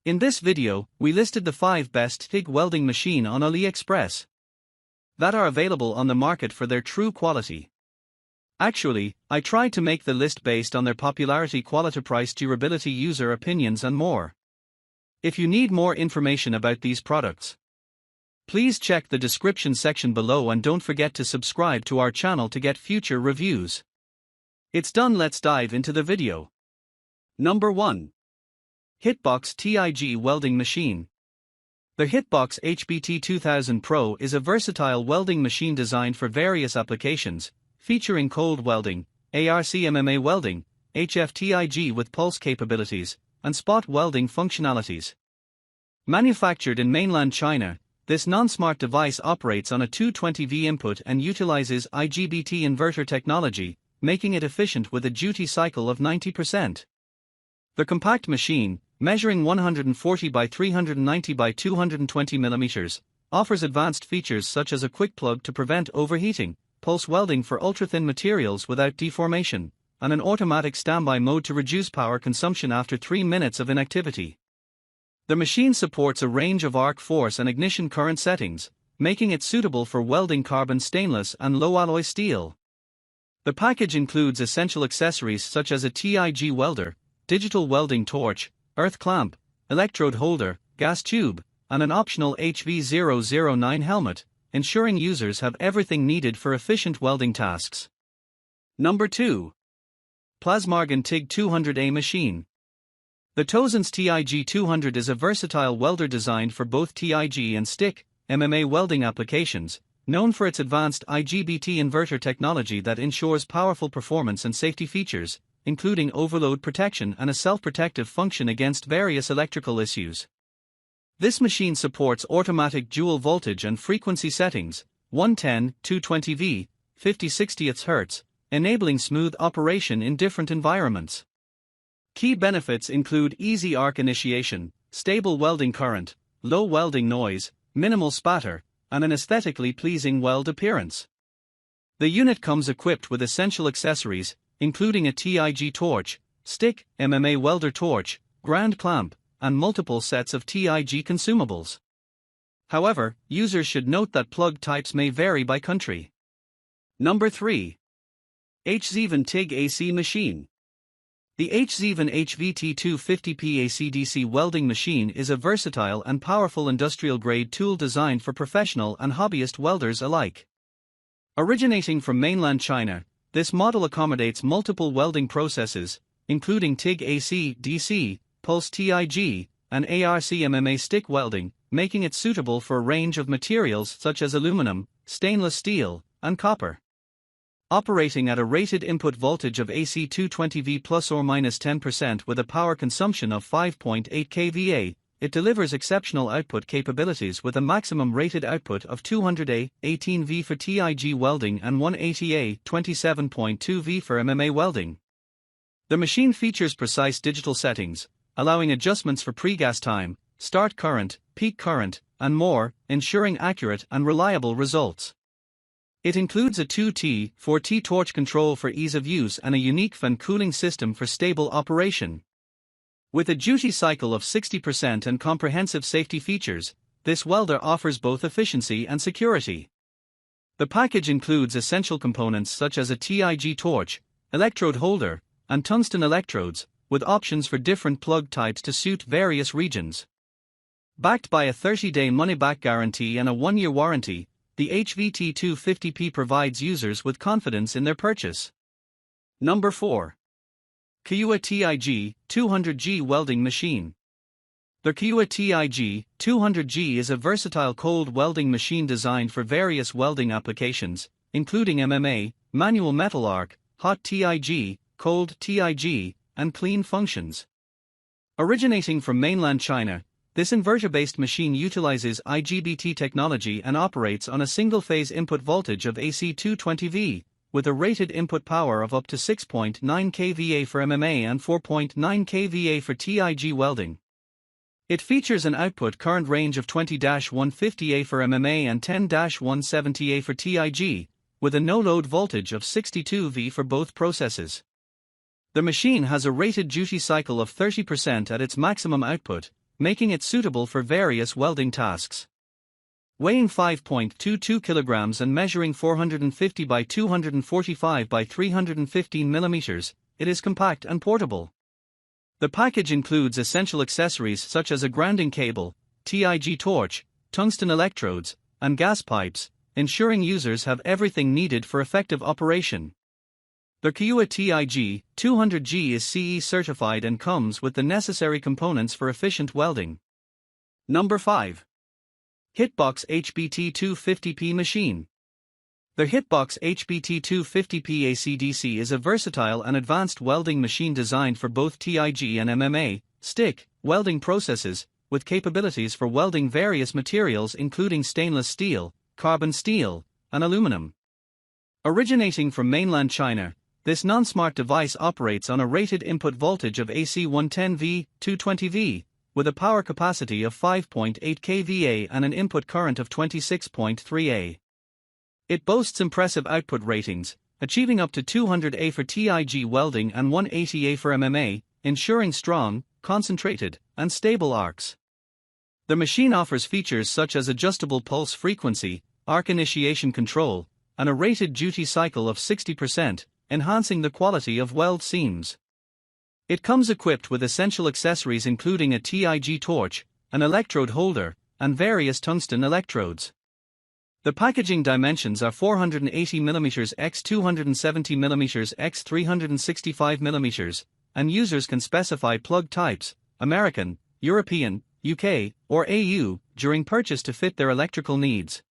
In this video, we listed the 5 best TIG welding machine on Aliexpress that are available on the market for their true quality. Actually, I tried to make the list based on their popularity, quality, price, durability, user opinions and more. If you need more information about these products, please check the description section below and don't forget to subscribe to our channel to get future reviews. It's done, let's dive into the video. Number 1. HITBOX TIG Welding Machine. The HITBOX HBT2000 Pro is a versatile welding machine designed for various applications, featuring cold welding, ARC MMA welding, HFTIG with pulse capabilities, and spot welding functionalities. Manufactured in mainland China, this non-smart device operates on a 220V input and utilizes IGBT inverter technology, making it efficient with a duty cycle of 90%. The compact machine, measuring 140 by 390 by 220 mm, offers advanced features such as a quick plug to prevent overheating, pulse welding for ultra-thin materials without deformation, and an automatic standby mode to reduce power consumption after 3 minutes of inactivity. The machine supports a range of arc force and ignition current settings, making it suitable for welding carbon, stainless, and low-alloy steel. The package includes essential accessories such as a TIG welder, digital welding torch, earth clamp, electrode holder, gas tube, and an optional HV009 helmet, ensuring users have everything needed for efficient welding tasks. Number 2. Plasmargon Tig200A Machine. The Tozens TIG200 is a versatile welder designed for both TIG and stick MMA welding applications, known for its advanced IGBT inverter technology that ensures powerful performance and safety features, including overload protection and a self-protective function against various electrical issues. This machine supports automatic dual voltage and frequency settings, 110, 220V, 50/60 Hz, enabling smooth operation in different environments. Key benefits include easy arc initiation, stable welding current, low welding noise, minimal spatter, and an aesthetically pleasing weld appearance. The unit comes equipped with essential accessories, including a TIG torch, stick, MMA welder torch, ground clamp, and multiple sets of TIG consumables. However, users should note that plug types may vary by country. Number 3. HZXVOGEN TIG AC Machine. The HZXVOGEN HVT250P AC/DC welding machine is a versatile and powerful industrial-grade tool designed for professional and hobbyist welders alike. Originating from mainland China, this model accommodates multiple welding processes, including TIG AC, DC, Pulse TIG, and ARC MMA stick welding, making it suitable for a range of materials such as aluminum, stainless steel, and copper. Operating at a rated input voltage of AC 220V plus or minus 10% with a power consumption of 5.8 kVA, it delivers exceptional output capabilities with a maximum rated output of 200A, 18V for TIG welding and 180A, 27.2V for MMA welding. The machine features precise digital settings, allowing adjustments for pre-gas time, start current, peak current, and more, ensuring accurate and reliable results. It includes a 2T/4T torch control for ease of use and a unique fan cooling system for stable operation. With a duty cycle of 60% and comprehensive safety features, this welder offers both efficiency and security. The package includes essential components such as a TIG torch, electrode holder, and tungsten electrodes, with options for different plug types to suit various regions. Backed by a 30-day money-back guarantee and a 1-year warranty, the HVT250P provides users with confidence in their purchase. Number 4. KEYUE TIG 200G Welding Machine. The KEYUE TIG 200G is a versatile cold welding machine designed for various welding applications, including MMA, manual metal arc, hot TIG, cold TIG, and clean functions. Originating from mainland China, this inverter-based machine utilizes IGBT technology and operates on a single-phase input voltage of AC 220V, with a rated input power of up to 6.9 kVA for MMA and 4.9 kVA for TIG welding. It features an output current range of 20-150A for MMA and 10-170A for TIG, with a no-load voltage of 62V for both processes. The machine has a rated duty cycle of 30% at its maximum output, making it suitable for various welding tasks. Weighing 5.22 kilograms and measuring 450 by 245 by 315 millimeters, it is compact and portable. The package includes essential accessories such as a grounding cable, TIG torch, tungsten electrodes, and gas pipes, ensuring users have everything needed for effective operation. The KEYUE Tig200A is CE certified and comes with the necessary components for efficient welding. Number 5. HITBOX HBT250P Machine. The HITBOX HBT250P AC/DC is a versatile and advanced welding machine designed for both TIG and MMA, stick, welding processes, with capabilities for welding various materials including stainless steel, carbon steel, and aluminum. Originating from mainland China, this non-smart device operates on a rated input voltage of AC 110V, 220V, with a power capacity of 5.8 kVA and an input current of 26.3 A. It boasts impressive output ratings, achieving up to 200A for TIG welding and 180A for MMA, ensuring strong, concentrated, and stable arcs. The machine offers features such as adjustable pulse frequency, arc initiation control, and a rated duty cycle of 60%, enhancing the quality of weld seams. It comes equipped with essential accessories including a TIG torch, an electrode holder, and various tungsten electrodes. The packaging dimensions are 480mm x 270mm x 365mm, and users can specify plug types, American, European, UK, or AU, during purchase to fit their electrical needs.